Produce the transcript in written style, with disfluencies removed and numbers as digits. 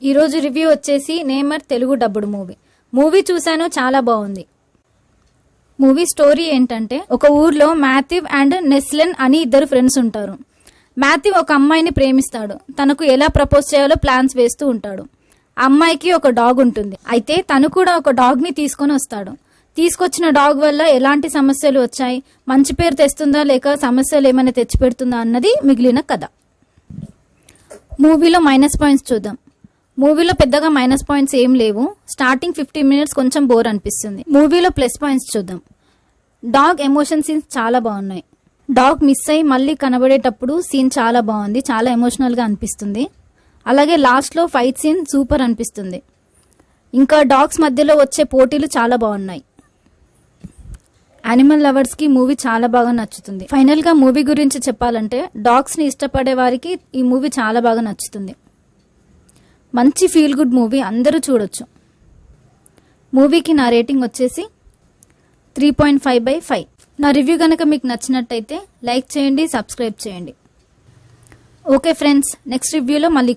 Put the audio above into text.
ఈరోజు రివ్యూ వచ్చేసి namer Telugu డబ్బుడు movie చూశాను, చాలా బాగుంది. మూవీ స్టోరీ ఏంటంటే, ఒక ఊర్లో మాథివ్ అండ్ నెస్లెన్ అని ఇద్దరు ఫ్రెండ్స్ ఉంటారు. మాథివ్ ఒక అమ్మాయిని ప్రేమిస్తాడు. తనకు ఎలా ప్రపోజ్ చేయాలో ప్లాన్స్ వేస్తూ ఉంటాడు. ఆ అమ్మాయికి ఒక డాగ్ ఉంటుంది. అయితే తను కూడా ఒక డాగ్ ని తీసుకొని వస్తాడు. తీసుకొచ్చిన డాగ్ వల్ల ఎలాంటి సమస్యలు వచ్చాయి, మంచి పేరు తెస్తుందా లేక సమస్యలు ఏమైనా తెచ్చిపెడుతుందా అన్నది మిగిలిన కథ. మూవీలో మైనస్ పాయింట్స్ చూద్దాం. మూవీలో పెద్దగా మైనస్ పాయింట్స్ ఏం లేవు. స్టార్టింగ్ 15 మినిట్స్ కొంచెం బోర్ అనిపిస్తుంది. మూవీలో ప్లస్ పాయింట్స్ చూద్దాం. డాగ్ ఎమోషన్ సీన్స్ చాలా బాగున్నాయి. డాగ్ మిస్ అయి మళ్ళీ కనబడేటప్పుడు సీన్ చాలా బాగుంది, చాలా ఎమోషనల్ గా అనిపిస్తుంది. అలాగే లాస్ట్ లో ఫైట్ సీన్ సూపర్ అనిపిస్తుంది. ఇంకా డాగ్స్ మధ్యలో వచ్చే పోటీలు చాలా బాగున్నాయి. యానిమల్ లవర్స్ కి మూవీ చాలా బాగా నచ్చుతుంది. ఫైనల్ గా మూవీ గురించి చెప్పాలంటే, డాగ్స్ ని ఇష్టపడే వారికి ఈ మూవీ చాలా బాగా నచ్చుతుంది. మంచి ఫీల్ గుడ్ మూవీ, అందరూ చూడొచ్చు. మూవీకి నా రేటింగ్ వచ్చేసి 3.5/5. నా రివ్యూ కనుక మీకు నచ్చినట్టయితే లైక్ చేయండి, సబ్స్క్రైబ్ చేయండి. ఓకే ఫ్రెండ్స్, నెక్స్ట్ రివ్యూలో మళ్ళీ